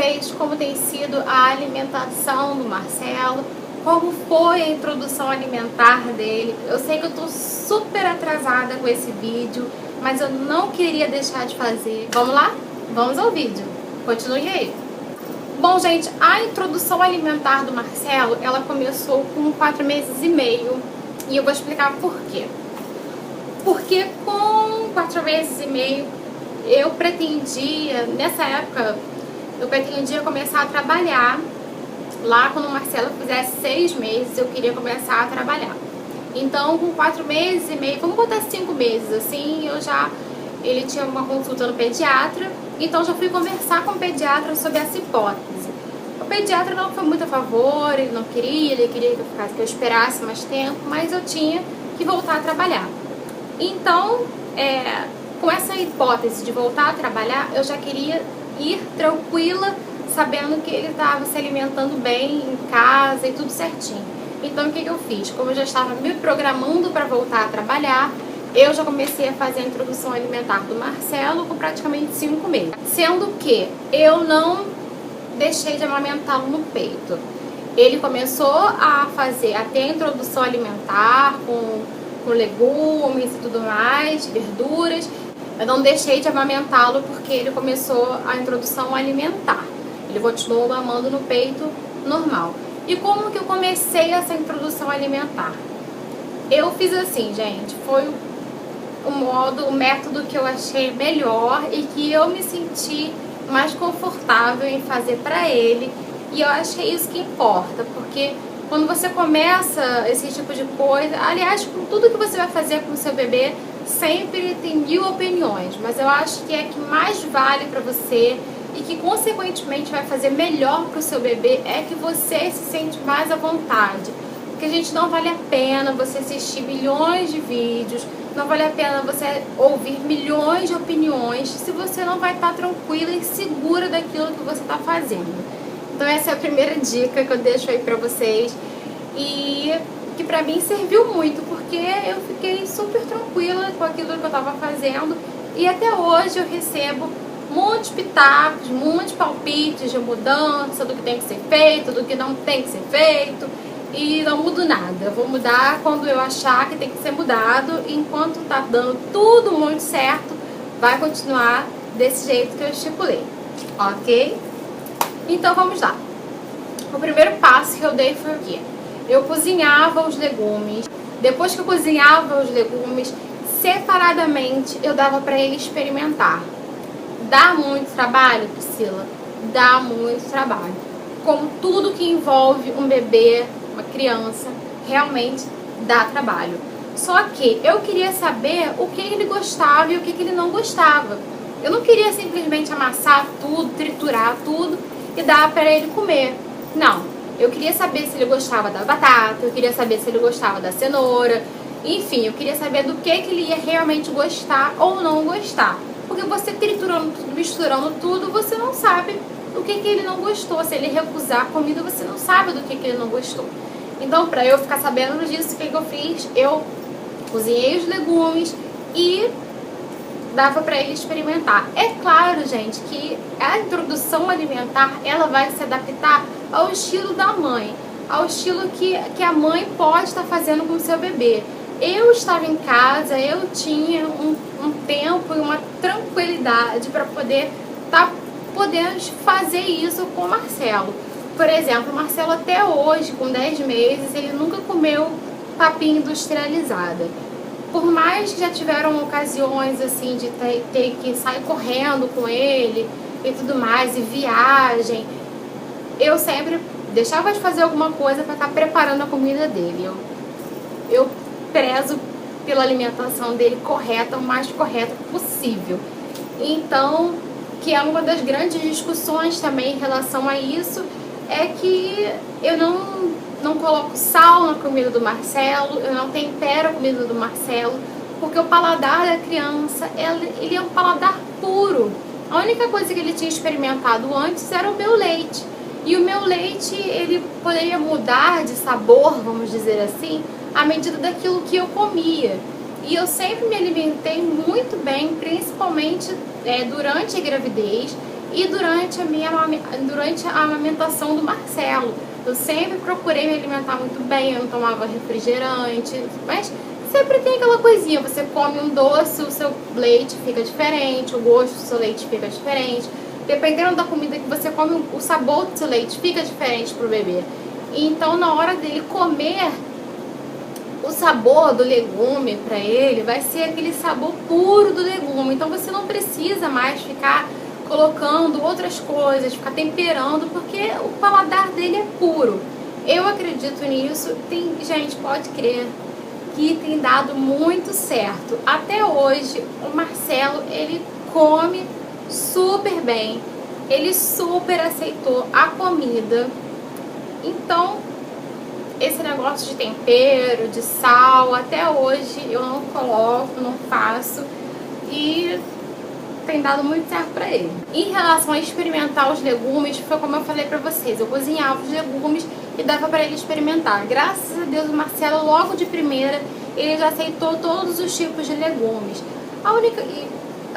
vocês como tem sido a alimentação do Marcelo, como foi a introdução alimentar dele. Eu sei que eu tô super atrasada com esse vídeo, mas eu não queria deixar de fazer. Vamos lá? Vamos ao vídeo. Continue aí. Bom, gente, a introdução alimentar do Marcelo, ela começou com 4 meses e meio. E eu vou explicar por quê. Porque com 4 meses e meio, eu pretendia, nessa época, eu pretendia começar a trabalhar. Lá quando o Marcelo fizesse 6 meses, eu queria começar a trabalhar. Então, com 4 meses e meio, vamos botar 5 meses, assim, ele tinha uma consulta no pediatra, então já fui conversar com o pediatra sobre essa hipótese. O pediatra não foi muito a favor, ele queria que eu esperasse mais tempo, mas eu tinha que voltar a trabalhar. Então, com essa hipótese de voltar a trabalhar, eu já queria ir tranquila, sabendo que ele estava se alimentando bem em casa e tudo certinho. Então, o que eu fiz? Como eu já estava me programando para voltar a trabalhar, eu já comecei a fazer a introdução alimentar do Marcelo com praticamente 5 meses. Sendo que eu não deixei de amamentá-lo no peito. Ele começou a ter a introdução alimentar com legumes e tudo mais, verduras. Eu não deixei de amamentá-lo porque ele começou a introdução alimentar. Ele continuou mamando no peito normal. E como que eu comecei essa introdução alimentar? Eu fiz assim, gente, foi o método que eu achei melhor e que eu me senti mais confortável em fazer pra ele. E eu achei isso que importa, porque quando você começa esse tipo de coisa, aliás, com tudo que você vai fazer com o seu bebê, sempre tem 1000 opiniões, mas eu acho que é que mais vale pra você e que consequentemente vai fazer melhor pro seu bebê é que você se sente mais à vontade. Porque, gente, não vale a pena você assistir milhões de vídeos, não vale a pena você ouvir milhões de opiniões se você não vai estar tranquila e segura daquilo que você está fazendo. Então essa é a primeira dica que eu deixo aí pra vocês e que pra mim serviu muito, porque eu fiquei super tranquila com aquilo que eu estava fazendo e até hoje eu recebo muitos pitacos, muitos palpites de mudança, do que tem que ser feito, do que não tem que ser feito, e não mudo nada. Eu vou mudar quando eu achar que tem que ser mudado, e enquanto tá dando tudo muito certo, vai continuar desse jeito que eu estipulei, ok? Então vamos lá. O primeiro passo que eu dei foi o quê? Eu cozinhava os legumes. Depois que eu cozinhava os legumes, separadamente eu dava para ele experimentar. Dá muito trabalho, Priscila? Dá muito trabalho. Como tudo que envolve um bebê, uma criança, realmente dá trabalho. Só que eu queria saber o que ele gostava e o que ele não gostava. Eu não queria simplesmente amassar tudo, triturar tudo e dar para ele comer. Não, eu queria saber se ele gostava da batata, eu queria saber se ele gostava da cenoura, enfim, eu queria saber do que ele ia realmente gostar ou não gostar. Porque você triturando tudo, misturando tudo, você não sabe o que ele não gostou. Se ele recusar a comida, você não sabe do que ele não gostou. Então, para eu ficar sabendo disso, o que eu fiz? Eu cozinhei os legumes e dava para ele experimentar. É claro, gente, que a introdução alimentar, ela vai se adaptar ao estilo da mãe, ao estilo que a mãe pode estar fazendo com o seu bebê. Eu estava em casa, eu tinha um tempo e uma tranquilidade para poder estar podendo fazer isso com o Marcelo. Por exemplo, o Marcelo até hoje, com 10 meses, ele nunca comeu papinha industrializada. Por mais que já tiveram ocasiões assim de ter que sair correndo com ele e tudo mais, e viagem, eu sempre deixava de fazer alguma coisa para estar preparando a comida dele. Eu prezo pela alimentação dele correta, o mais correta possível. Então, que é uma das grandes discussões também em relação a isso, é que eu não coloco sal na comida do Marcelo, eu não tempero a comida do Marcelo, porque o paladar da criança, ele é um paladar puro. A única coisa que ele tinha experimentado antes era o meu leite. E o meu leite, ele poderia mudar de sabor, vamos dizer assim, à medida daquilo que eu comia. E eu sempre me alimentei muito bem, principalmente durante a gravidez. e durante a amamentação do Marcelo. Eu sempre procurei me alimentar muito bem, eu não tomava refrigerante, mas sempre tem aquela coisinha, você come um doce, o seu leite fica diferente, o gosto do seu leite fica diferente. Dependendo da comida que você come, o sabor do seu leite fica diferente pro bebê. Então, na hora dele comer, o sabor do legume para ele vai ser aquele sabor puro do legume. Então, você não precisa mais ficar colocando outras coisas, ficar temperando, porque o paladar dele é puro. Eu acredito nisso. Gente, pode crer que tem dado muito certo. Até hoje, o Marcelo, ele come super bem, ele super aceitou a comida. Então, esse negócio de tempero, de sal, até hoje eu não coloco, não faço, e tem dado muito certo pra ele. Em relação a experimentar os legumes, foi como eu falei pra vocês, eu cozinhava os legumes e dava pra ele experimentar. Graças a Deus, o Marcelo, logo de primeira, ele já aceitou todos os tipos de legumes. A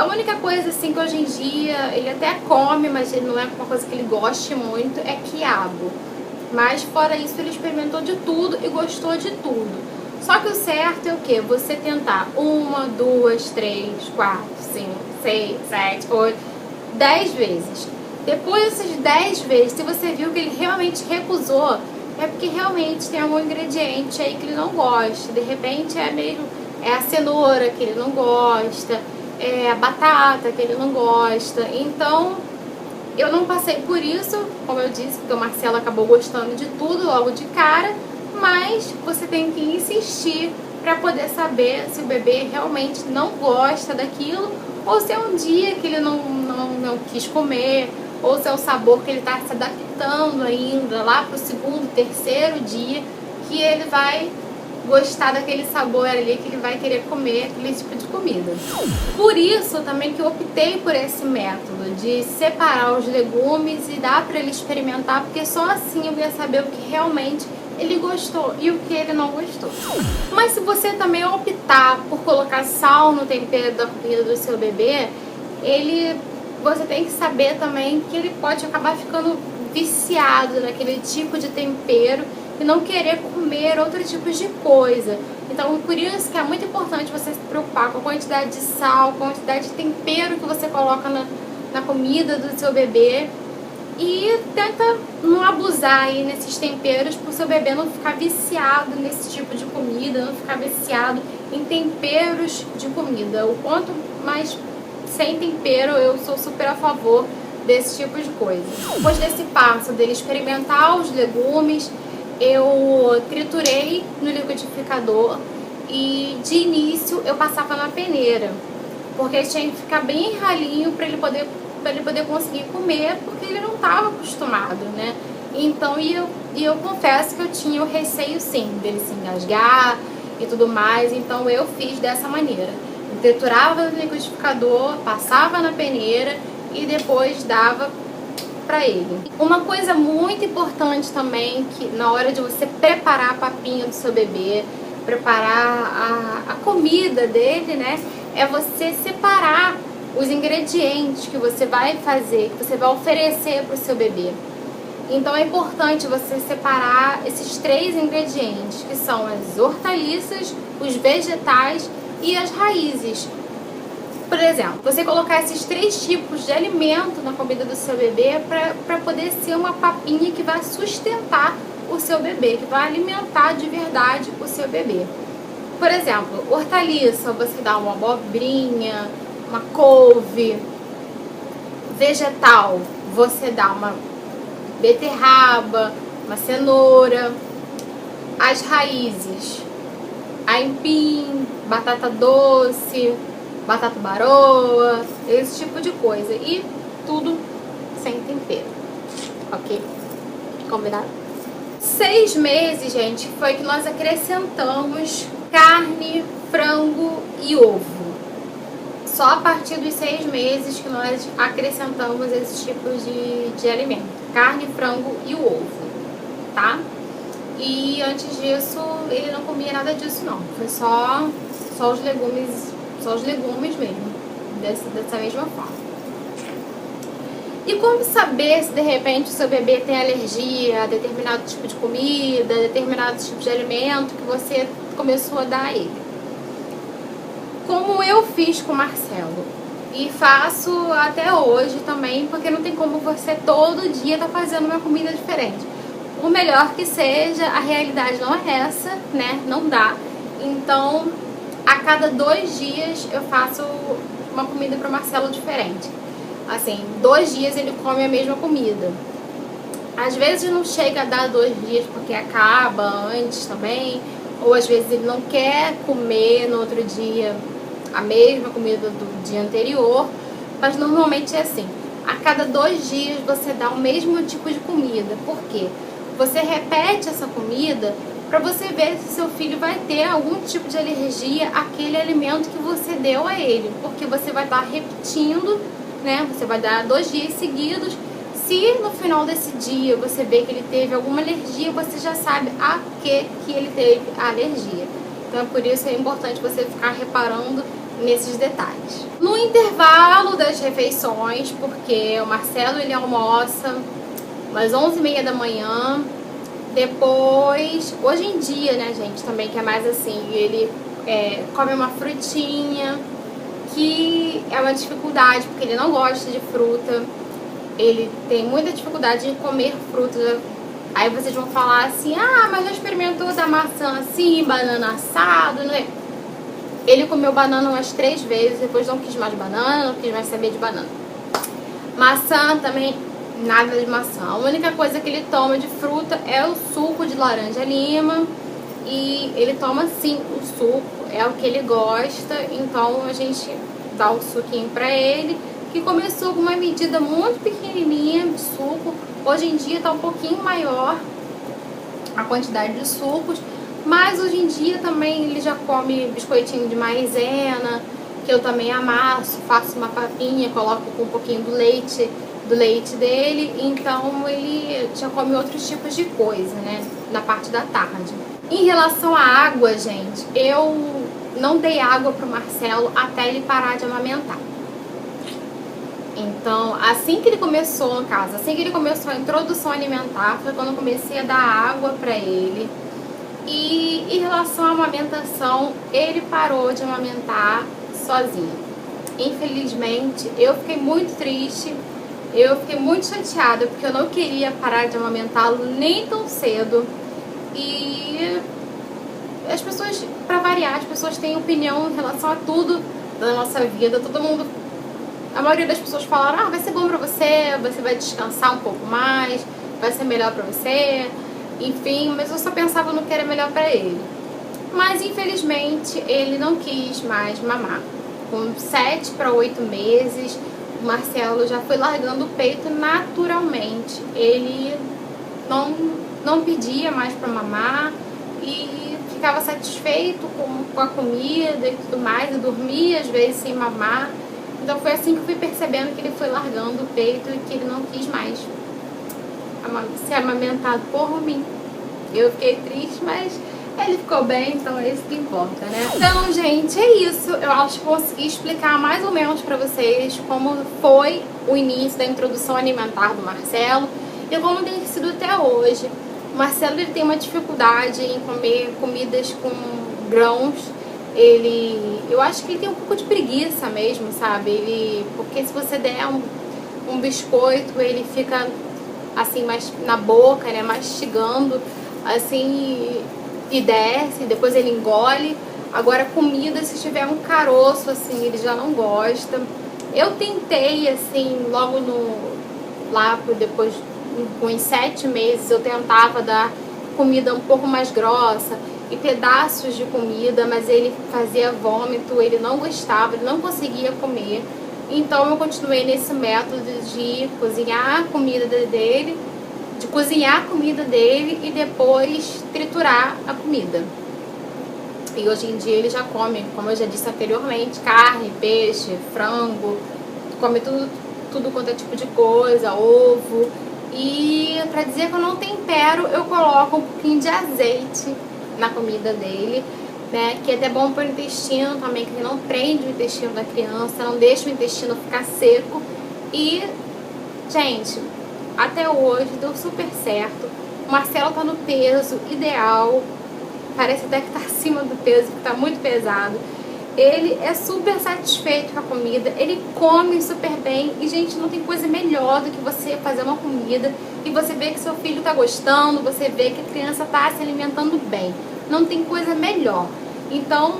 única coisa assim que hoje em dia ele até come, mas ele não é uma coisa que ele goste muito, é quiabo. Mas fora isso, ele experimentou de tudo e gostou de tudo. Só que o certo é o quê? Você tentar 1, 2, 3, 4, 5, 6, 7, 8, 10 vezes. Depois dessas 10 vezes, se você viu que ele realmente recusou, é porque realmente tem algum ingrediente aí que ele não gosta. De repente é a cenoura que ele não gosta, é a batata que ele não gosta. Então, eu não passei por isso, como eu disse, porque o Marcelo acabou gostando de tudo logo de cara, mas você tem que insistir para poder saber se o bebê realmente não gosta daquilo, ou se é um dia que ele não quis comer, ou se é o sabor que ele está se adaptando ainda, lá para o segundo, terceiro dia, que ele vai gostar daquele sabor ali, que ele vai querer comer aquele tipo de comida. Por isso também que eu optei por esse método de separar os legumes e dar para ele experimentar, porque só assim eu ia saber o que realmente ele gostou e o que ele não gostou. Mas se você também optar por colocar sal no tempero da comida do seu bebê, você tem que saber também que ele pode acabar ficando viciado naquele tipo de tempero e não querer comer outro tipo de coisa. Então, por isso que é muito importante você se preocupar com a quantidade de sal, com a quantidade de tempero que você coloca na comida do seu bebê, e tenta não abusar aí nesses temperos para o seu bebê não ficar viciado nesse tipo de comida, não ficar viciado em temperos de comida. O quanto mais sem tempero, eu sou super a favor desse tipo de coisa. Depois desse passo dele experimentar os legumes, eu triturei no liquidificador e de início eu passava na peneira, porque tinha que ficar bem ralinho para ele poder conseguir comer, porque ele não estava acostumado, né? Então, eu confesso que eu tinha o receio sim dele se engasgar e tudo mais, então eu fiz dessa maneira. Eu triturava no liquidificador, passava na peneira e depois dava para ele. Uma coisa muito importante também, que na hora de você preparar a papinha do seu bebê, preparar a comida dele, né, é você separar os ingredientes que você vai fazer, que você vai oferecer para o seu bebê. Então é importante você separar esses 3 ingredientes, que são as hortaliças, os vegetais e as raízes. Por exemplo, você colocar esses 3 tipos de alimento na comida do seu bebê para poder ser uma papinha que vai sustentar o seu bebê, que vai alimentar de verdade o seu bebê. Por exemplo, hortaliça, você dá uma abobrinha, uma couve. Vegetal, você dá uma beterraba, uma cenoura. As raízes, aipim, batata doce, batata baroa, esse tipo de coisa. E tudo sem tempero, ok? Combinado? 6 meses, gente, foi que nós acrescentamos carne, frango e ovo. Só a partir dos 6 meses que nós acrescentamos esses tipos de alimento. Carne, frango e o ovo, tá? E antes disso, ele não comia nada disso, não. Foi só os legumes mesmo, dessa mesma forma. E como saber se de repente o seu bebê tem alergia a determinado tipo de comida, determinado tipo de alimento que você começou a dar a ele? Como eu fiz com o Marcelo e faço até hoje também, porque não tem como você todo dia tá fazendo uma comida diferente. Por melhor que seja, a realidade não é essa, né? Não dá. Então, a cada 2 dias eu faço uma comida para o Marcelo diferente. Assim, 2 dias ele come a mesma comida. Às vezes não chega a dar 2 dias porque acaba antes também, ou às vezes ele não quer comer no outro dia a mesma comida do dia anterior, mas normalmente é assim. A cada 2 dias você dá o mesmo tipo de comida. Por quê? Você repete essa comida para você ver se seu filho vai ter algum tipo de alergia àquele alimento que você deu a ele, porque você vai estar repetindo, né? Você vai dar 2 dias seguidos. Se no final desse dia você vê que ele teve alguma alergia, você já sabe a que ele teve a alergia. Então é por isso que é importante você ficar reparando nesses detalhes. No intervalo das refeições, porque o Marcelo ele almoça às 11h30 da manhã, depois, hoje em dia, né, gente, também que é mais assim, ele come uma frutinha, que é uma dificuldade, porque ele não gosta de fruta, ele tem muita dificuldade de comer fruta. Aí vocês vão falar assim, ah, mas já experimentou da maçã assim, banana assado, né? Ele comeu banana umas 3 vezes, depois não quis mais banana, não quis mais saber de banana. Maçã também, nada de maçã. A única coisa que ele toma de fruta é o suco de laranja-lima. E ele toma sim o suco, é o que ele gosta. Então a gente dá o suquinho pra ele, que começou com uma medida muito pequenininha de suco. Hoje em dia tá um pouquinho maior a quantidade de sucos, mas hoje em dia também ele já come biscoitinho de maizena, que eu também amasso, faço uma papinha, coloco com um pouquinho do leite dele, então ele já come outros tipos de coisa, né, na parte da tarde. Em relação à água, gente, eu não dei água pro Marcelo até ele parar de amamentar. Então, assim que ele começou a introdução alimentar, foi quando eu comecei a dar água pra ele. E em relação à amamentação, ele parou de amamentar sozinho. Infelizmente, eu fiquei muito triste, eu fiquei muito chateada, porque eu não queria parar de amamentá-lo nem tão cedo. E as pessoas, pra variar, as pessoas têm opinião em relação a tudo da nossa vida. Todo mundo, a maioria das pessoas falaram, ah, vai ser bom pra você, você vai descansar um pouco mais, vai ser melhor pra você, enfim, mas eu só pensava no que era melhor pra ele. Mas infelizmente ele não quis mais mamar. Com 7 para 8 meses, o Marcelo já foi largando o peito naturalmente. Ele não pedia mais pra mamar e ficava satisfeito com a comida e tudo mais, e dormia às vezes sem mamar. Então foi assim que eu fui percebendo que ele foi largando o peito e que ele não quis mais ser amamentado por mim. Eu fiquei triste, mas ele ficou bem, então é isso que importa, né? Então, gente, é isso. Eu acho que consegui explicar mais ou menos pra vocês como foi o início da introdução alimentar do Marcelo e como tem sido até hoje. O Marcelo, ele tem uma dificuldade em comer comidas com grãos. Eu acho que ele tem um pouco de preguiça mesmo, sabe? Porque se você der um biscoito, ele fica assim, mais na boca, né? Mastigando, assim, e desce, depois ele engole. Agora, comida, se tiver um caroço, assim, ele já não gosta. Eu tentei, assim, logo depois, com uns 7 meses, eu tentava dar comida um pouco mais grossa e pedaços de comida, mas ele fazia vômito, ele não gostava, ele não conseguia comer. Então eu continuei nesse método de cozinhar a comida dele, e depois triturar a comida. E hoje em dia ele já come, como eu já disse anteriormente, carne, peixe, frango, come tudo quanto é tipo de coisa, ovo. E pra dizer que eu não tempero, eu coloco um pouquinho de azeite na comida dele, né, que é até bom para o intestino também, que não prende o intestino da criança, não deixa o intestino ficar seco e Gente, até hoje deu super certo. O Marcelo tá no peso ideal. Parece até que tá acima do peso, que tá muito pesado. Ele é super satisfeito com a comida, ele come super bem. E, gente, não tem coisa melhor do que você fazer uma comida e você ver que seu filho tá gostando, você vê que a criança tá se alimentando bem. Não tem coisa melhor. Então,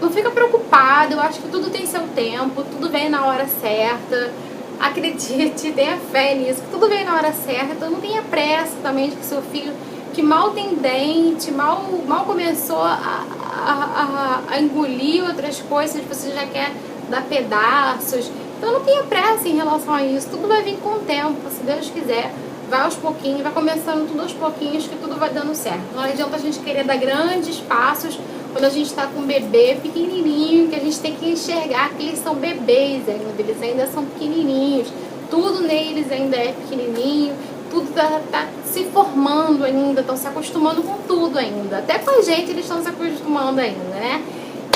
não fica preocupado, eu acho que tudo tem seu tempo, tudo vem na hora certa. Acredite, tenha fé nisso, que tudo vem na hora certa. Então não tenha pressa também de que seu filho, que mal tem dente, mal começou a engolir outras coisas, você já quer dar pedaços. Então não tenha pressa em relação a isso, tudo vai vir com o tempo, se Deus quiser. Vai aos pouquinhos, vai começando tudo aos pouquinhos, que tudo vai dando certo. Não adianta a gente querer dar grandes passos quando a gente está com um bebê pequenininho, que a gente tem que enxergar que eles são bebês ainda, eles ainda são pequenininhos, tudo neles ainda é pequenininho, tudo tá se formando ainda, estão se acostumando com tudo ainda. Até com a gente eles estão se acostumando ainda, né?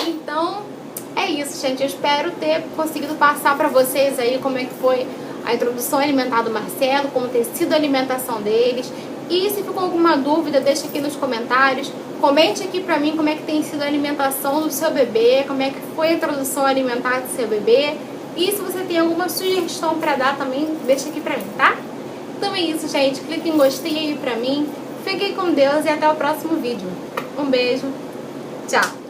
Então, é isso, gente. Eu espero ter conseguido passar pra vocês aí como é que foi a introdução alimentar do Marcelo, como tem sido a alimentação deles. E se ficou alguma dúvida, deixa aqui nos comentários. Comente aqui pra mim como é que tem sido a alimentação do seu bebê, como é que foi a introdução alimentar do seu bebê. E se você tem alguma sugestão pra dar também, deixa aqui pra mim, tá? Então é isso, gente. Clique em gostei aí pra mim. Fiquem com Deus e até o próximo vídeo. Um beijo. Tchau.